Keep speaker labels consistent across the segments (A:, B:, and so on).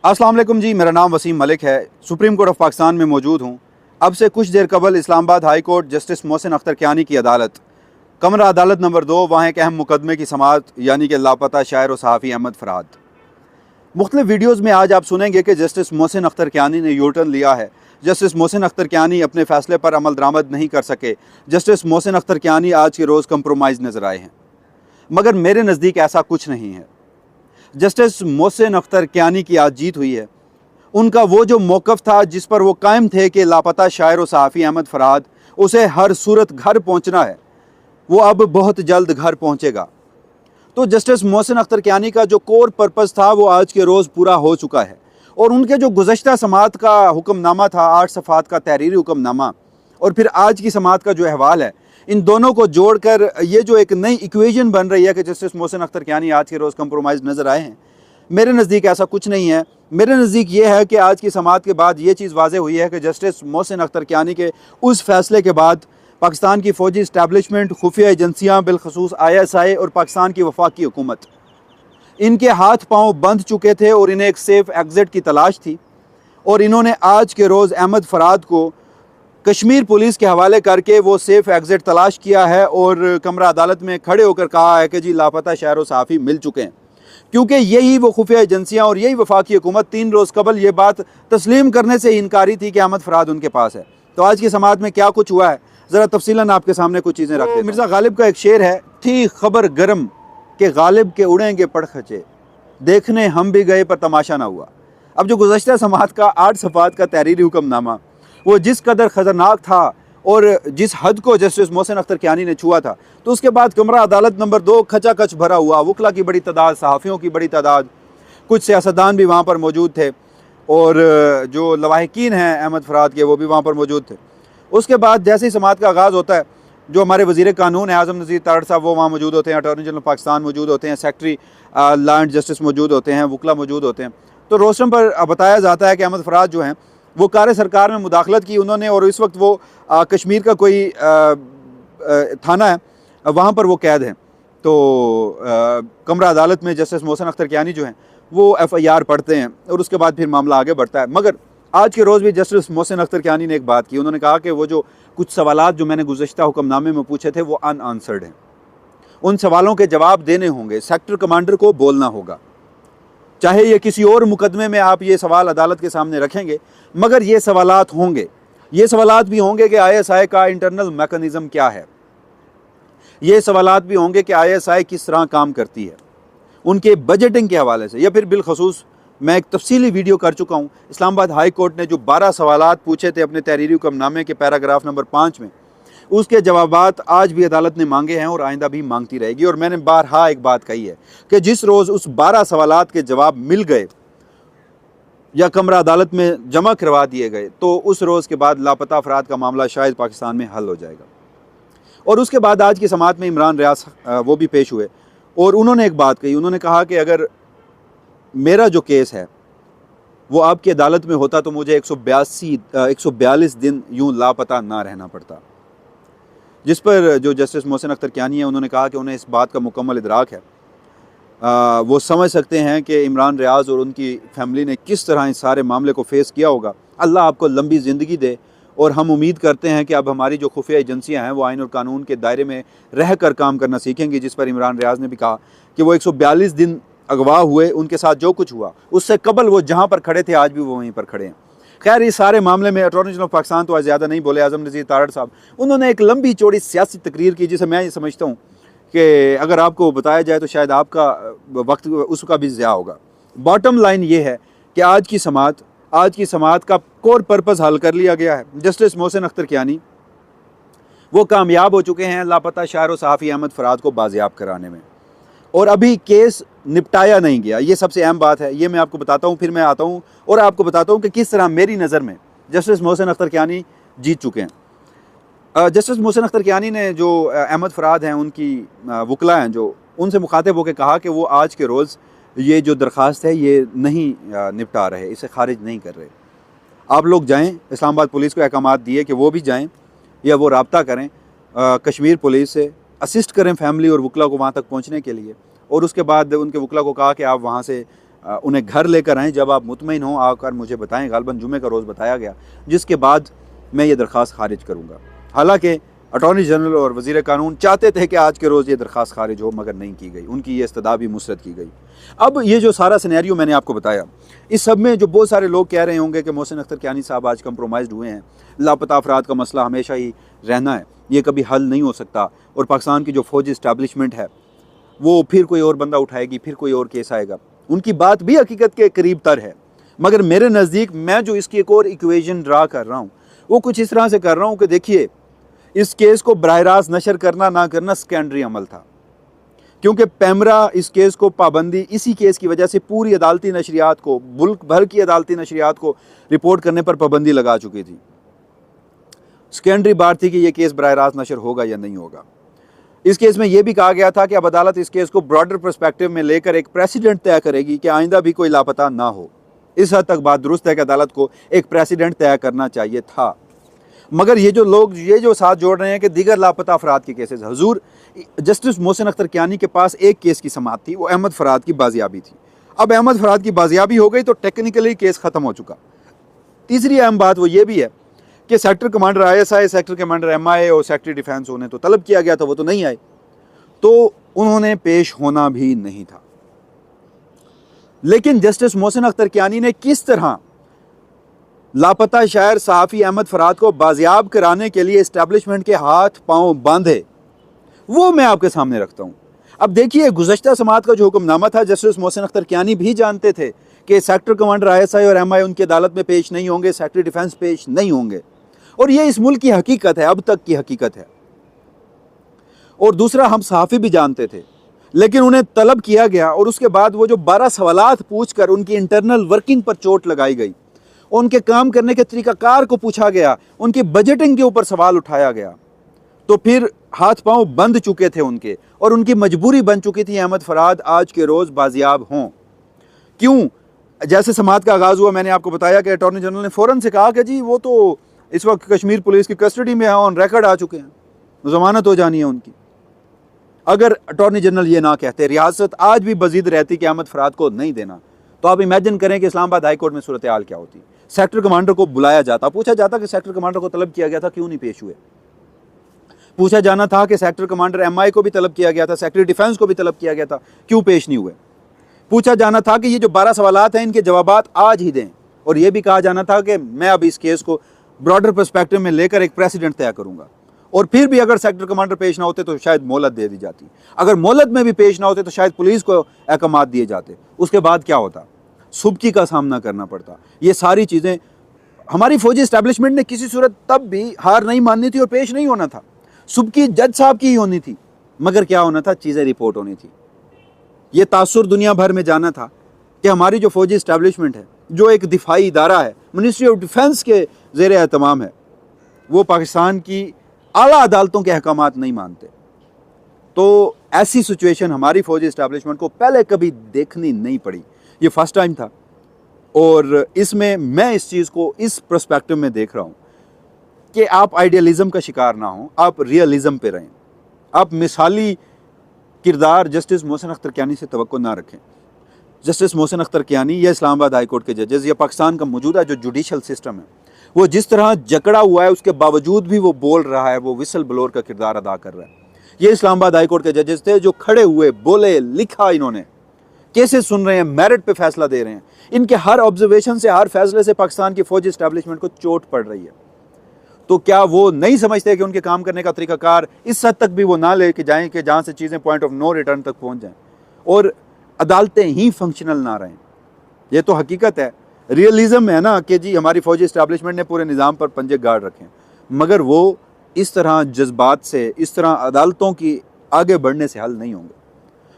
A: अस्सलाम वालेकुम जी, मेरा नाम वसीम मलिक है। सुप्रीम कोर्ट ऑफ पाकिस्तान में मौजूद हूँ। अब से कुछ देर कबल Islamabad high court justice Mohsin Akhtar Kayani की अदालत कमरा अदालत नंबर 2 वहाँ एक अहम मुकदमे की समाअत यानी कि लापता शायर और सहाफ़ी अहमद फराद। मुख्तलिफ वीडियोज़ में आज आप सुनेंगे कि जस्टिस मोहसिन अख्तर कियानी ने यू टर्न लिया है। जस्टिस मोहसिन अख्तर कियानी अपने फ़ैसले पर अमल दरामद नहीं कर सके। जस्टिस मोहसिन अख्तर कियानी आज के रोज़ कंप्रोमाइज़ नज़र आए हैं, मगर मेरे नज़दीक ऐसा कुछ नहीं है। जस्टिस मोहसिन अख्तर कियानी की आज जीत हुई है। उनका वो जो मौक़िफ़ था जिस पर वो कायम थे कि लापता शायर और सहाफ़ी अहमद फराद उसे हर सूरत घर पहुँचना है, वो अब बहुत जल्द घर पहुँचेगा। तो जस्टिस मोहसिन अख्तर कियानी का जो कोर पर्पज़ था वो आज के रोज़ पूरा हो चुका है। और उनके जो गुज़श्ता समाअत का हुक्मनामा था, 8 सफ़ात का तहरीरी हुक्मनामा, और फिर आज की समाअत का जो अहवाल है, इन दोनों को जोड़कर ये जो एक नई इक्वेशन बन रही है कि जस्टिस मोहसिन अख्तर कियानी आज के रोज़ कंप्रोमाइज़ नज़र आए हैं, मेरे नज़दीक ऐसा कुछ नहीं है। मेरे नज़दीक ये है कि आज की समाअत के बाद ये चीज़ वाज़ेह हुई है कि जस्टिस मोहसिन अख्तर कियानी के उस फैसले के बाद पाकिस्तान की फ़ौजी इस्टेबलिशमेंट, खुफिया एजेंसियाँ, बिलखसूस ISI और पाकिस्तान की वफाकी हुकूमत, इनके हाथ पाँव बंध चुके थे और इन्हें एक सेफ़ एग्ज़िट की तलाश थी। और इन्होंने आज के रोज़ अहमद फराद को कश्मीर पुलिस के हवाले करके वो सेफ़ एग्ज़िट तलाश किया है और कमरा अदालत में खड़े होकर कहा है कि जी लापता शायर व सहाफ़ी मिल चुके हैं। क्योंकि यही वो खुफिया एजेंसियाँ और यही वफाकी हुकूमत 3 रोज़ कबल ये बात तस्लीम करने से इनकारी थी कि अहमद फराद उनके पास है। तो आज की समाअत में क्या कुछ हुआ है, ज़रा तफसीलन आपके सामने कुछ चीज़ें रखते हैं। मिर्ज़ा गालिब का एक शेर है, थी खबर गरम के गालिब के उड़ेंगे पड़खचे, देखने हम भी गए पर तमाशा ना हुआ। अब जो गुज़श्ता समाअत का 8 सफ़ात का तहरीरी हुक्मनामा वो जिस कदर ख़तरनाक था और जिस हद को जस्टिस मोहसिन अख्तर कियानी ने छुआ था, तो उसके बाद कमरा अदालत नंबर 2 खचाखच भरा हुआ। वकला की बड़ी तादाद, सहाफ़ियों की बड़ी तादाद, कुछ सियासतदान भी वहाँ पर मौजूद थे और जो लवाहिकीन हैं अहमद फराद के वो भी वहाँ पर मौजूद थे। उसके बाद जैसे ही समाअत का आगाज़ होता है, जो हमारे वज़ीर कानून है आज़म नज़ीर तारड़ साहब वो वहाँ मौजूद होते हैं, अटॉर्नी जनरल पाकिस्तान मौजूद होते हैं, सेक्रेटरी लॉ एंड जस्टिस मौजूद होते हैं, वकला मौजूद होते हैं। तो रोस्टम पर बताया जाता है कि अहमद फराद जो हैं वो कार सरकार में मुदाखलत की उन्होंने, और इस वक्त वो कश्मीर का कोई थाना है वहाँ पर वो कैद हैं। तो कमरा अदालत में जस्टिस मोहसिन अख्तर कियानी जो हैं वो FIR पढ़ते हैं और उसके बाद फिर मामला आगे बढ़ता है। मगर आज के रोज़ भी जस्टिस मोहसिन अख्तर कियानी ने एक बात की, उन्होंने कहा कि वो जो कुछ सवालात जो मैंने गुज़श्ता हुक्मनामे में पूछे थे वो अनआंसर्ड हैं, उन सवालों के जवाब देने होंगे, सेक्टर कमांडर को बोलना होगा। चाहे ये किसी और मुकदमे में आप ये सवाल अदालत के सामने रखेंगे, मगर ये सवालात होंगे। ये सवालात भी होंगे कि ISI का इंटरनल मैकेनिज़्म क्या है, ये सवालात भी होंगे कि ISI किस तरह काम करती है, उनके बजटिंग के हवाले से, या फिर बिलखसूस मैं एक तफसीली वीडियो कर चुका हूँ। इस्लामाबाद हाई कोर्ट ने जो 12 सवालात पूछे थे अपने तहरीरी हुक्मनामे के पैराग्राफ नंबर 5 में, उसके जवाबात आज भी अदालत ने मांगे हैं और आइंदा भी मांगती रहेगी। और मैंने बारहा एक बात कही है कि जिस रोज़ उस 12 सवालात के जवाब मिल गए या कमरा अदालत में जमा करवा दिए गए, तो उस रोज़ के बाद लापता अफराद का मामला शायद पाकिस्तान में हल हो जाएगा। और उसके बाद आज की समाअत में इमरान रियाज वो भी पेश हुए और उन्होंने एक बात कही, उन्होंने कहा कि अगर मेरा जो केस है वो आपकी अदालत में होता तो मुझे 142 दिन यूँ लापता ना रहना पड़ता। जिस पर जो जस्टिस मोहसिन अख्तर कियानी है उन्होंने कहा कि उन्हें इस बात का मुकम्मल इदराक है, वो समझ सकते हैं कि इमरान रियाज और उनकी फैमिली ने किस तरह इस सारे मामले को फेस किया होगा। अल्लाह आपको लंबी ज़िंदगी दे और हम उम्मीद करते हैं कि अब हमारी जो खुफिया एजेंसियाँ हैं वो आइन और कानून के दायरे में रह कर काम करना सीखेंगी। जिस पर इमरान रियाज ने भी कहा कि वो 142 दिन अगवा हुए, उनके साथ जो कुछ हुआ उससे कबल वो जहाँ पर खड़े थे आज भी वो वहीं पर खड़े हैं। खैर, इस सारे मामले में अटॉर्नी जनरल पाकिस्तान तो आज ज़्यादा नहीं बोले। आज़म नज़ीर तारड़ साहब उन्होंने एक लंबी चौड़ी सियासी तकरीर की, जिसे मैं ये समझता हूँ कि अगर आपको बताया जाए तो शायद आपका वक्त उसका भी ज़्या होगा। बॉटम लाइन ये है कि आज की समाअत का कोर पर्पज़ हल कर लिया गया है। जस्टिस मोहसिन अख्तर कियानी वो कामयाब हो चुके हैं लापता शायर व सहाफ़ी अहमद फराद को बाजियाब कराने में, और अभी केस निपटाया नहीं गया। ये सबसे अहम बात है, ये मैं आपको बताता हूँ। फिर मैं आता हूँ और आपको बताता हूँ कि किस तरह मेरी नज़र में जस्टिस मोहसिन अख्तर कियानी जीत चुके हैं। जस्टिस मोहसिन अख्तर कियानी ने जो अहमद फराद हैं उनकी वकला हैं जो उनसे मुखातिब होकर कहा कि वो आज के रोज़ ये जो दरख्वास्त है ये नहीं निपटा रहे, इसे खारिज नहीं कर रहे। आप लोग जाएँ, इस्लामाबाद पुलिस को अहकामात दिए कि वो भी जाएँ या वो रब्ता करें कश्मीर पुलिस से, असिस्ट करें फैमिली और वकला को वहाँ तक पहुँचने के लिए। और उसके बाद उनके वकला को कहा कि आप वहाँ से उन्हें घर लेकर आएँ, जब आप मुतमईन हों आकर मुझे बताएं। गालबन जुमे का रोज़ बताया गया, जिसके बाद मैं ये दरख्वास्त खारिज करूँगा। हालांकि अटॉर्नी जनरल और वज़ीर कानून चाहते थे कि आज के रोज़ ये दरख्वास्त खारिज हो, मगर नहीं की गई, उनकी ये इस्तदा भी मुस्तरद की गई। अब ये जो सारा सिनेरियो मैंने आपको बताया, इस सब में जो बहुत सारे लोग कह रहे होंगे कि मोहसिन अख्तर कियानी साहब आज कंप्रोमाइज़ हुए हैं, लापता अफराद का मसला हमेशा ही रहना है, ये कभी हल नहीं हो सकता, और पाकिस्तान की जो फौजी इस्टेब्लिशमेंट है वो फिर कोई और बंदा उठाएगी, फिर कोई और केस आएगा। उनकी बात भी हकीकत के करीब तर है, मगर मेरे नज़दीक मैं जो इसकी एक और इक्वेशन ड्रा कर रहा हूँ वो कुछ इस तरह से कर रहा हूँ कि देखिए, इस केस को बराह रास्त नशर करना ना करना सेकेंडरी अमल था, क्योंकि पैमरा इस केस को पाबंदी, इसी केस की वजह से पूरी अदालती नशरियात को, मुल्क भर की अदालती नशरियात को रिपोर्ट करने पर पाबंदी लगा चुकी थी। सेकेंडरी बात थी कि यह केस बराह रास्त नशर होगा या नहीं होगा। इस केस में यह भी कहा गया था कि अब अदालत इस केस को ब्रॉडर पर्सपेक्टिव में लेकर एक प्रेसिडेंट तय करेगी कि आइंदा भी कोई लापता ना हो। इस हद तक बात दुरुस्त है कि अदालत को एक प्रेसिडेंट तय करना चाहिए था। मगर ये जो लोग ये जो साथ जोड़ रहे हैं कि दीगर लापता अफराद के केसेस, हजूर जस्टिस मोहसिन अख्तर कियानी के पास एक केस की समाअत थी, वो अहमद फराद की बाजियाबी थी। अब अहमद फराद की बाजियाबी हो गई तो टेक्निकली केस ख़त्म हो चुका। तीसरी अहम बात वो ये भी है कि sector commander ISI, sector commander MI और सेक्रेटरी डिफेंस उन्हें तो तलब किया गया था, वो तो नहीं आए, तो उन्होंने पेश होना भी नहीं था। लेकिन जस्टिस मोहसिन अख्तर कियानी ने किस तरह लापता शायर सहाफ़ी अहमद फराद को बाजियाब कराने के लिए इस्टेब्लिशमेंट के हाथ पांव बांधे, वो मैं आपके सामने रखता हूं। अब देखिए, गुज़श्ता समाअत का जो हुक्मनामा था, जस्टिस मोहसिन अख्तर कियानी भी जानते थे कि सेक्टर कमांडर ISI और MI उनकी अदालत में पेश नहीं होंगे, सेक्रेटरी डिफेंस पेश नहीं होंगे, और ये इस मुल्क की हकीकत है, अब तक की हकीकत है। और दूसरा, हम सहाफ़ी भी जानते थे, लेकिन उन्हें तलब किया गया और उसके बाद वो जो 12 सवालात पूछकर उनकी इंटरनल वर्किंग पर चोट लगाई गई, उनके काम करने के तरीक़ाकार को पूछा गया, उनकी बजटिंग के ऊपर सवाल उठाया गया, तो फिर हाथ पांव बंद चुके थे उनके, और उनकी मजबूरी बन चुकी थी अहमद फराद आज के रोज़ बाजियाब हों। क्यों? जैसे समाअत का आगाज़ हुआ, मैंने आपको बताया कि अटॉर्नी जनरल ने फ़ौरन से कहा कि जी वो तो इस वक्त कश्मीर पुलिस की कस्टडी में है, ऑन रिकॉर्ड आ चुके हैं, ज़मानत हो जानी है उनकी। अगर अटॉर्नी जनरल ये ना कहते, रियासत आज भी बजीद रहती कि अहमद फराद को नहीं देना, तो आप इमेजिन करें कि इस्लामाबाद हाई कोर्ट में सूरत हाल क्या होती। सेक्टर कमांडर को बुलाया जाता, पूछा जाता कि सेक्टर कमांडर को तलब किया गया था, क्यों नहीं पेश हुए। पूछा जाना था कि सेक्टर कमांडर MI को भी तलब किया गया था, सेक्रेटरी डिफेंस को भी तलब किया गया था, क्यों पेश नहीं हुए। पूछा जाना था कि ये जो 12 सवालात हैं इनके जवाबात आज ही दें, और यह भी कहा जाना था कि मैं अब इस केस को ब्रॉडर पर्सपेक्टिव में लेकर एक प्रेसिडेंट तय करूंगा। और फिर भी अगर सेक्टर कमांडर पेश ना होते तो शायद मोहलत दे दी जाती, अगर मोहलत में भी पेश ना होते तो शायद पुलिस को अहकामात दिए जाते। उसके बाद क्या होता? सुबकी का सामना करना पड़ता। ये सारी चीज़ें हमारी फौजी इस्टेब्लिशमेंट ने किसी सूरत तब भी हार नहीं माननी थी और पेश नहीं होना था। सुबकी जज साहब की ही होनी थी, मगर क्या होना था? चीज़ें रिपोर्ट होनी थी। ये तासुर दुनिया भर में जाना था कि हमारी जो फौजी इस्टेब्लिशमेंट है, जो एक दिफाई इदारा है, मिनिस्ट्री ऑफ डिफेंस के ज़ेर एहतमाम है, वो पाकिस्तान की आला अदालतों के अहकामात नहीं मानते। तो ऐसी सिचुएशन हमारी फौजी इस्टेब्लिशमेंट को पहले कभी देखनी नहीं पड़ी, ये फर्स्ट टाइम था। और इसमें मैं इस चीज़ को इस पर्सपेक्टिव में देख रहा हूँ कि आप आइडियलिज़म का शिकार ना हो, आप रियलिज़म पे रहें, आप मिसाली किरदार जस्टिस मोहसिन अख्तर कियानी से तवक्को ना रखें। जस्टिस मोहसिन अख्तर कियानी या इस्लामाबाद हाई कोर्ट के जजेस या पाकिस्तान का मौजूदा जो जुडिशल सिस्टम है, वो जिस तरह जकड़ा हुआ है, उसके बावजूद भी वो बोल रहा है, वो विसल ब्लोअर का किरदार अदा कर रहा है। ये इस्लामाबाद हाई कोर्ट के जजेस थे जो खड़े हुए, बोले, लिखा, इन्होंने केसेस सुन रहे हैं, मेरिट पे फैसला दे रहे हैं। इनके हर ऑब्जर्वेशन से, हर फैसले से पाकिस्तान की फौजी इस्टेब्लिशमेंट को चोट पड़ रही है। तो क्या वो नहीं समझते कि उनके काम करने का तरीकाकार इस हद तक भी वो ना लेके जाएं कि जहाँ से चीज़ें पॉइंट ऑफ नो रिटर्न तक पहुँच जाएं और अदालतें ही फंक्शनल ना रहें? ये तो हकीकत है, रियलिज़म है ना कि जी हमारी फौजी इस्टेब्लिशमेंट ने पूरे निज़ाम पर पंजे गाड़ रखे हैं, मगर वो इस तरह जज्बात से, इस तरह अदालतों की आगे बढ़ने से हल नहीं होंगे।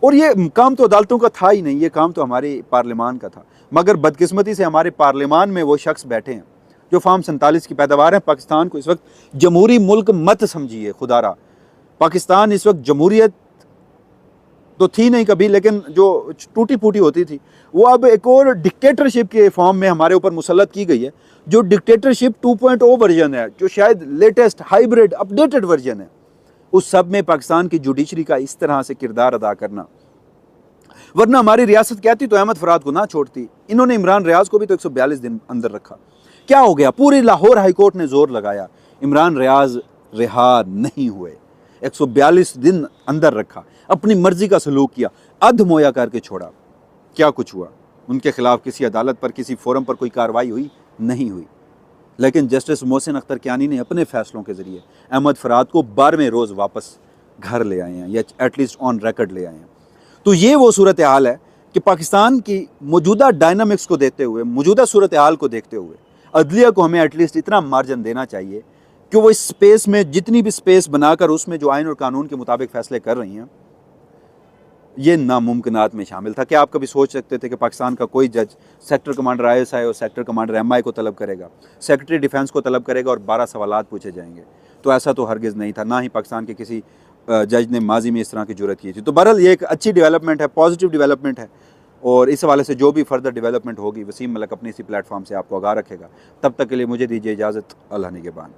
A: और ये काम तो अदालतों का था ही नहीं, ये काम तो हमारे पार्लियामान का था। मगर बदकिस्मती से हमारे पार्लियामान में वो शख्स बैठे हैं जो फार्म 47 की पैदावार है। पाकिस्तान को इस वक्त जमहूरी मुल्क मत समझिए, खुदारा। पाकिस्तान इस वक्त जमहूरियत तो थी नहीं कभी, लेकिन जो टूटी फूटी होती थी, वो अब एक और डिक्टेटरशिप के फॉर्म में हमारे ऊपर मुसल्लत की गई है, जो डिक्टेटरशिप 2.0 वर्जन है, जो शायद लेटेस्ट हाइब्रिड अपडेटेड वर्जन है। उस सब में पाकिस्तान की जुडिशरी का इस तरह से किरदार अदा करना, वरना हमारी रियासत कहती तो अहमद फराद को ना छोड़ती। इन्होंने इमरान रियाज को भी तो 142 दिन अंदर रखा। क्या हो गया? पूरी लाहौर हाईकोर्ट ने जोर लगाया, इमरान रियाज रिहा नहीं हुए। 142 दिन अंदर रखा, अपनी मर्जी का सलूक किया, अधमोया करके छोड़ा। क्या कुछ हुआ? उनके खिलाफ किसी अदालत पर, किसी फोरम पर कोई कार्रवाई हुई? नहीं हुई। लेकिन जस्टिस मोहसिन अख्तर कियानी ने अपने फैसलों के जरिए अहमद फराद को 12वें रोज़ वापस घर ले आए हैं, या एटलीस्ट ऑन रिकॉर्ड ले आए हैं। तो ये वो सूरत हाल है कि पाकिस्तान की मौजूदा डायनामिक्स को देखते हुए, मौजूदा सूरत हाल को देखते हुए अदलिया को हमें एटलीस्ट इतना मार्जिन देना चाहिए कि वो इस स्पेस में, जितनी भी स्पेस बनाकर उसमें जो आइन और कानून के मुताबिक फैसले कर रही हैं, ये नामुमकिनात में शामिल था। क्या आप कभी सोच सकते थे कि पाकिस्तान का कोई जज सेक्टर कमांडर ISI और सेक्टर कमांडर MI को तलब करेगा, सेक्रेटरी डिफेंस को तलब करेगा और 12 सवालात पूछे जाएंगे? तो ऐसा तो हरगिज़ नहीं था, ना ही पाकिस्तान के किसी जज ने माजी में इस तरह की जुर्रत की थी। तो बहरहाल ये एक अच्छी डेवलपमेंट है, पॉजिटिव डेवलपमेंट है, और इस हवाले से जो भी फर्दर डेवलपमेंट होगी वसीम मलिक अपने इसी प्लेटफॉर्म से आपको आगाह रखेगा। तब तक के लिए मुझे दीजिए इजाज़त। अल्लाह निगहबान।